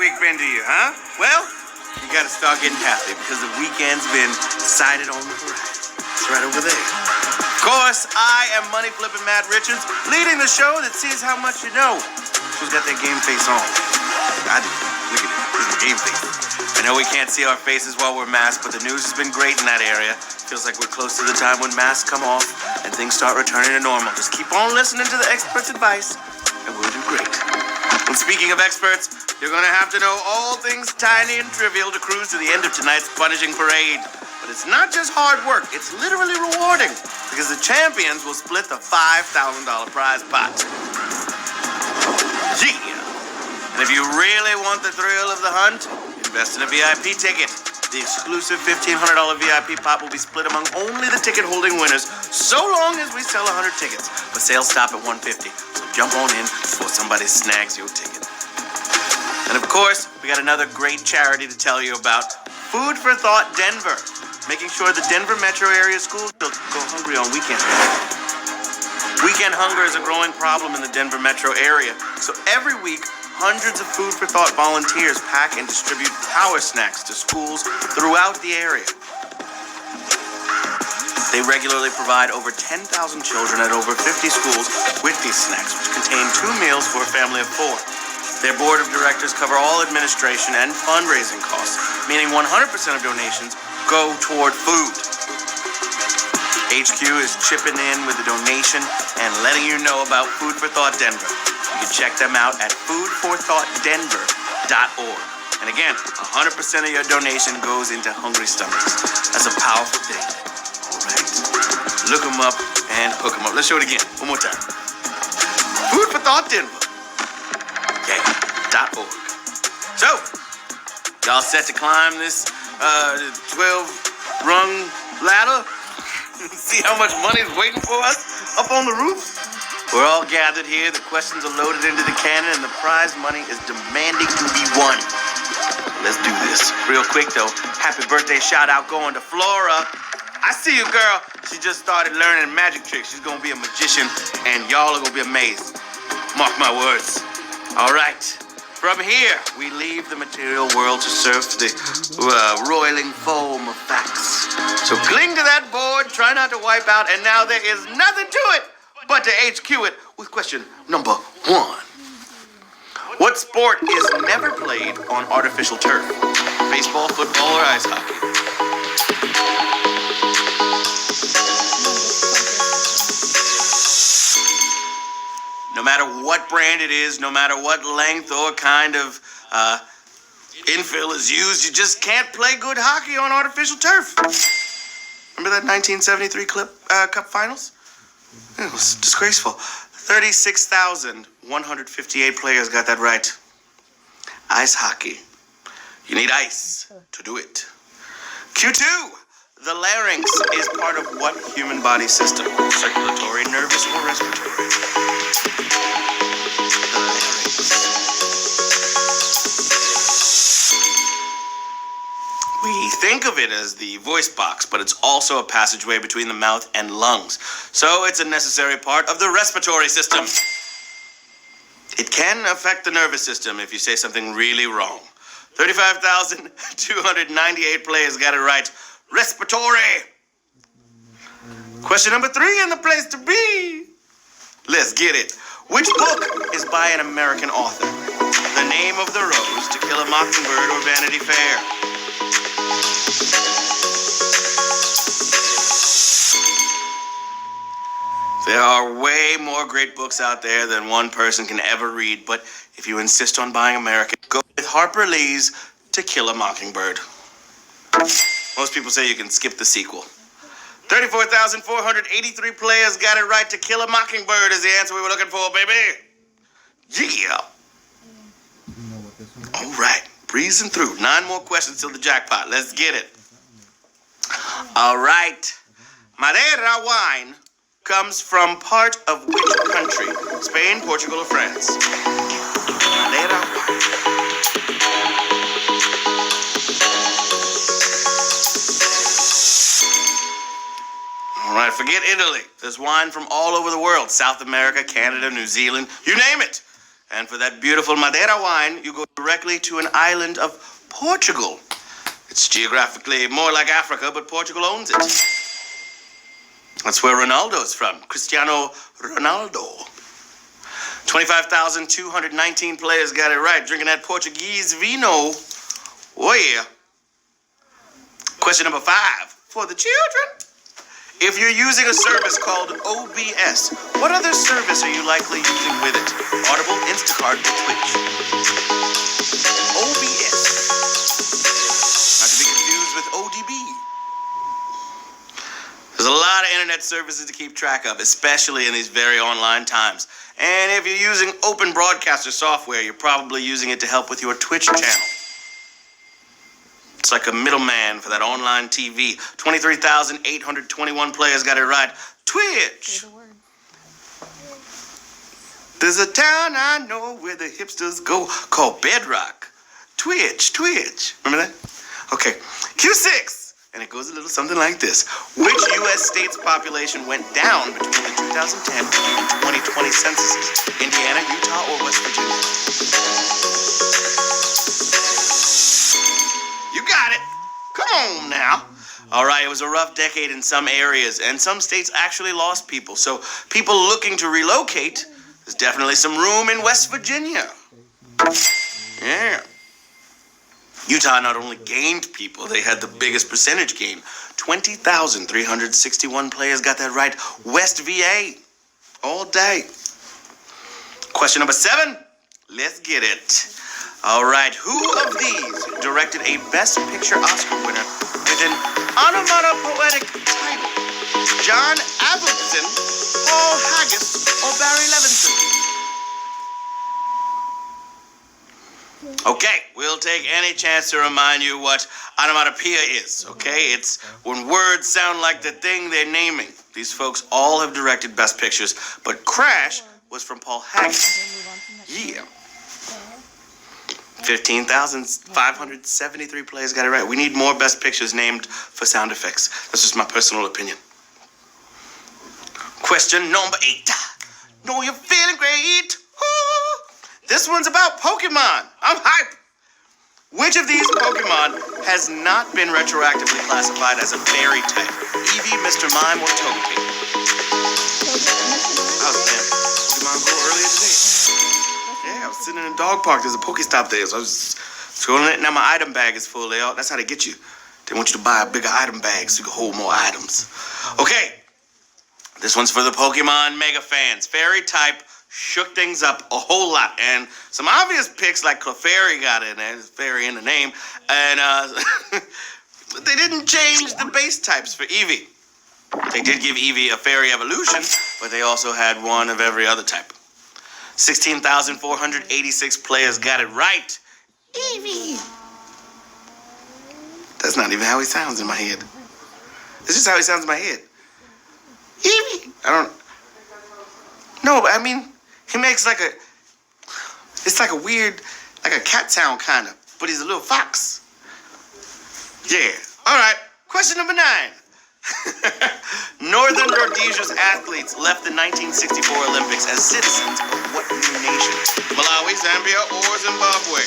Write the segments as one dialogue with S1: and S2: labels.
S1: Week been to you, huh? Well, you gotta start getting happy because the weekend's been sighted on the horizon. It's right over there. Of course, I am Money Flippin' Matt Richards, leading the show that sees how much you know. Who's got that game face on? Look at it. This is game face. I know we can't see our faces while we're masked, but the news has been great in that area. Feels like we're close to the time when masks come off and things start returning to normal. Just keep on listening to the experts' advice, and we'll do great. And speaking of experts, you're gonna have to know all things tiny and trivial to cruise to the end of tonight's punishing parade. But it's not just hard work, it's literally rewarding, because the champions will split the $5,000 prize pot. Yeah! And if you really want the thrill of the hunt, invest in a VIP ticket. The exclusive $1,500 VIP pot will be split among only the ticket-holding winners, so long as we sell 100 tickets. But sales stop at 150, so jump on in before somebody snags your ticket. And of course, we got another great charity to tell you about, Food for Thought Denver, making sure the Denver metro area schools don't go hungry on weekends. Weekend hunger is a growing problem in the Denver metro area, so every week, hundreds of Food for Thought volunteers pack and distribute power snacks to schools throughout the area. They regularly provide over 10,000 children at over 50 schools with these snacks, which contain 2 meals for a family of 4. Their board of directors cover all administration and fundraising costs, meaning 100% of donations go toward food. HQ is chipping in with a donation and letting you know about Food for Thought Denver. You can check them out at foodforthoughtdenver.org. And again, 100% of your donation goes into hungry stomachs. That's a powerful thing. All right. Look them up and hook them up. Let's show it again. One more time. Food for Thought Denver. .org. So, y'all set to climb this 12-rung ladder? See how much money is waiting for us up on the roof? We're all gathered here, the questions are loaded into the cannon, and the prize money is demanding to be won. Let's do this. Real quick, though, happy birthday shout-out going to Flora. I see you, girl. She just started learning magic tricks. She's going to be a magician, and y'all are going to be amazed. Mark my words. All right. From here, we leave the material world to surf the roiling foam of facts. So cling to that board, try not to wipe out, and now there is nothing to it but to HQ it with question number 1. What sport is never played on artificial turf? Baseball, football, or ice hockey? No matter what brand it is, no matter what length or kind of infill is used, you just can't play good hockey on artificial turf. Remember that 1973 Cup Finals? It was disgraceful. 36,158 players got that right. Ice hockey. You need ice to do it. Q2. The larynx is part of what human body system? Circulatory, nervous, or respiratory? We think of it as the voice box, but it's also a passageway between the mouth and lungs. So it's a necessary part of the respiratory system. It can affect the nervous system if you say something really wrong. 35,298 players got it right. Respiratory. Question number 3 in the place to be. Let's get it. Which book is by an American author? The Name of the Rose, To Kill a Mockingbird, or Vanity Fair? There are way more great books out there than one person can ever read, but if you insist on buying American, go with Harper Lee's To Kill a Mockingbird. Most people say you can skip the sequel. 34,483 players got it right. To Kill a Mockingbird is the answer we were looking for, baby. Yeah. All right, breezing through. 9 more questions till the jackpot. Let's get it. All right. Madeira wine comes from part of which country? Spain, Portugal, or France? Madeira wine. All right, forget Italy. There's wine from all over the world. South America, Canada, New Zealand, you name it. And for that beautiful Madeira wine, you go directly to an island of Portugal. It's geographically more like Africa, but Portugal owns it. That's where Ronaldo's from, Cristiano Ronaldo. 25,219 players got it right, drinking that Portuguese vino. Oh yeah. Question number 5 for the children. If you're using a service called OBS, what other service are you likely using with it? Audible, Instacart, or Twitch? OBS. Not to be confused with ODB. There's a lot of internet services to keep track of, especially in these very online times. And if you're using Open Broadcaster software, you're probably using it to help with your Twitch channel. It's like a middleman for that online TV. 23,821 players got it right. Twitch. There's a town I know where the hipsters go called Bedrock. Twitch. Remember that? Okay. Q6. And it goes a little something like this. Which U.S. state's population went down between the 2010 and 2020 censuses? Indiana, Utah, or West Virginia? You got it. Come on now. All right, it was a rough decade in some areas, and some states actually lost people. So people looking to relocate, there's definitely some room in West Virginia. Yeah. Utah not only gained people, they had the biggest percentage gain. 20,361 players got that right. West VA. All day. Question number 7. Let's get it. All right, who of these directed a Best Picture Oscar winner with an onomatopoetic title? John Avildsen, Paul Haggis, or Barry Levinson? Okay, we'll take any chance to remind you what onomatopoeia is, okay? It's when words sound like the thing they're naming. These folks all have directed Best Pictures, but Crash was from Paul Haggis. Yeah. 15,573 players got it right. We need more Best Pictures named for sound effects. That's just my personal opinion. Question number 8. Know you're feeling great. Ooh. This one's about Pokemon. I'm hype. Which of these Pokemon has not been retroactively classified as a fairy type? Eevee, Mr. Mime, or Togepi? Oh, man. Pokemon Go earlier today. Yeah, I was sitting in a dog park. There's a Pokestop there, so I was scrolling it. Now my item bag is full. That's how they get you. They want you to buy a bigger item bag so you can hold more items. Okay, this one's for the Pokemon mega fans. Fairy type shook things up a whole lot, and some obvious picks like Clefairy got in there. There's fairy in the name, and they didn't change the base types for Eevee. They did give Eevee a fairy evolution, but they also had one of every other type. 16,486 players got it right. Eevee. That's not even how he sounds in my head. This is how he sounds in my head. Eevee. No, but I mean, he makes it's like a weird, like a cat sound kind of, but he's a little fox. Yeah. All right. Question number 9. Northern Rhodesia's athletes left the 1964 Olympics as citizens of what new nation? Malawi, Zambia, or Zimbabwe?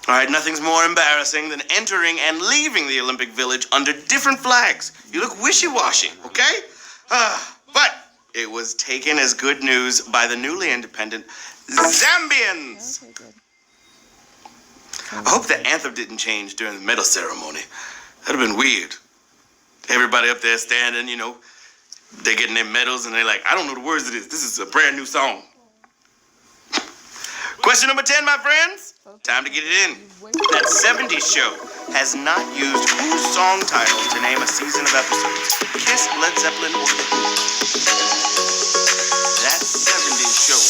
S1: All right, nothing's more embarrassing than entering and leaving the Olympic Village under different flags. You look wishy-washy, okay? But it was taken as good news by the newly independent Zambians.
S2: Okay, good.
S1: I hope the anthem didn't change during the medal ceremony. That'd have been weird. Everybody up there standing, they're getting their medals and they're like, I don't know the words of this. This is a brand new song. Question number 10, my friends. Time to get it in. That 70s show has not used whose song titles to name a season of episodes? Kiss, Led Zeppelin, or The Who? That 70s show.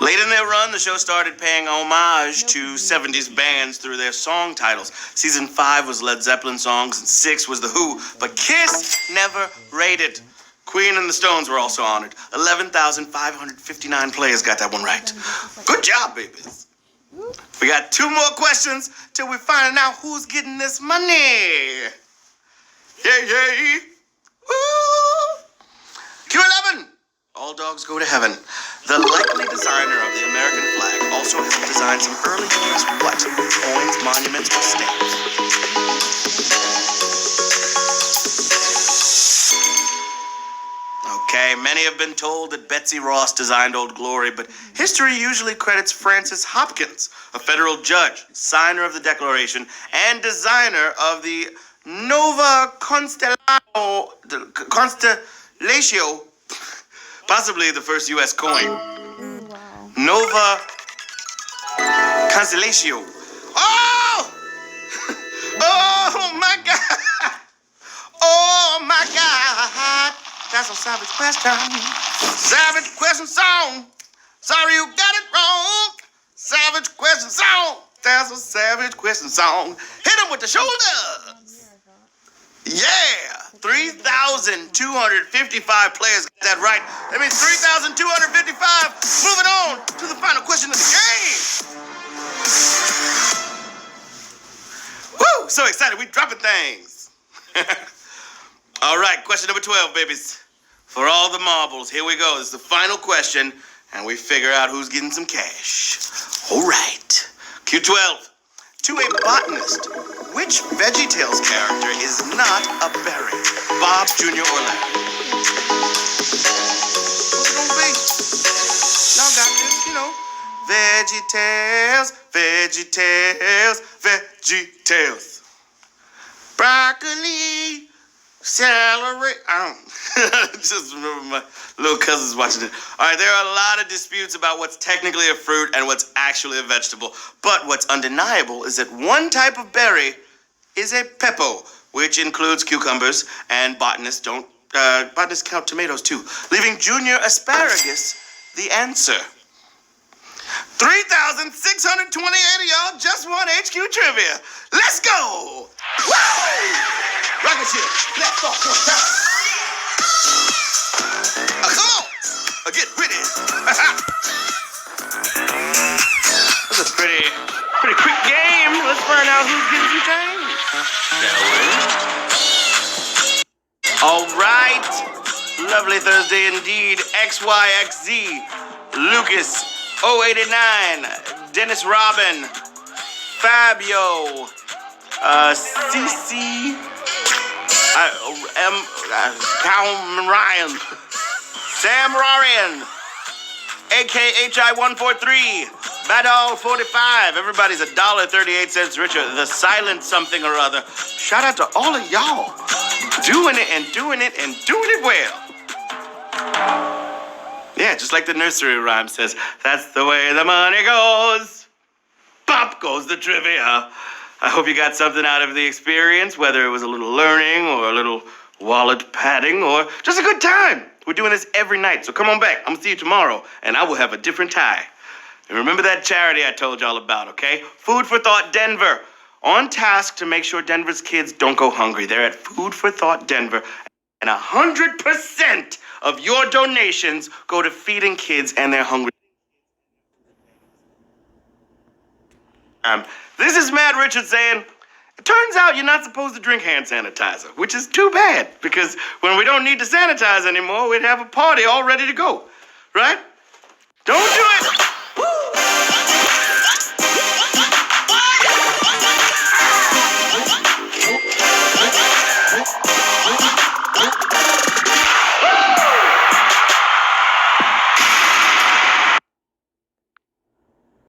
S1: Late in their run, the show started paying homage to 70s bands through their song titles. Season 5 was Led Zeppelin songs, and 6 was The Who, but Kiss never rated. Queen and the Stones were also honored. 11,559 players got that one right. Good job, babies. We got 2 more questions till we find out who's getting this money. Yay, yay. dogs go to heaven. The likely designer of the American flag also helped design some early U.S. what? Coins, monuments, or stamps? Okay, many have been told that Betsy Ross designed Old Glory, but history usually credits Francis Hopkins, a federal judge, signer of the Declaration, and designer of the Nova Constellatio, possibly the first U.S. coin.
S2: Ooh, wow.
S1: Nova Constellatio. Oh! Oh my God! Oh my God! That's a savage question. Savage question song. Sorry you got it wrong. Savage question song. That's a savage question song. Hit him with the shoulders. Yeah. 3,255 players got that right. That means 3,255. Moving on to the final question of the game. Woo! So excited. We dropping things. All right, question number 12, babies. For all the marbles, here we go. This is the final question, and we figure out who's getting some cash. All right. Q12. To a botanist, which VeggieTales character is not a berry? Bob, Jr., or Larry? What's it gonna be? Y'all got this, you know. VeggieTales, VeggieTales, VeggieTales. Broccoli. Celery. I don't just remember my little cousins watching it. All right, there are a lot of disputes about what's technically a fruit and what's actually a vegetable. But what's undeniable is that one type of berry is a pepo, which includes cucumbers, and botanists count tomatoes too, leaving junior asparagus the answer. 3,628 of y'all just won HQ Trivia. Let's go! Woo! Rocket ship, let's go. Come on! Get ready. That's a pretty quick game. Let's find out who's getting some change. All right. Lovely Thursday indeed. XYXZ, Lucas, 089, Dennis Robin, Fabio, CC, Calum Ryan, Sam Rarian, AKHI143, Badal 45. Everybody's $1.38 richer. The silent something or other. Shout out to all of y'all. Doing it well. Yeah, just like the nursery rhyme says, that's the way the money goes. Pop goes the trivia. I hope you got something out of the experience, whether it was a little learning or a little wallet padding or just a good time. We're doing this every night, so come on back. I'm gonna see you tomorrow, and I will have a different tie. And remember that charity I told y'all about, okay? Food for Thought Denver. On task to make sure Denver's kids don't go hungry. They're at Food for Thought Denver. And 100% of your donations go to feeding kids and their hungry. This is Matt Richards saying, it turns out you're not supposed to drink hand sanitizer, which is too bad, because when we don't need to sanitize anymore, we'd have a party all ready to go, right? Don't do it!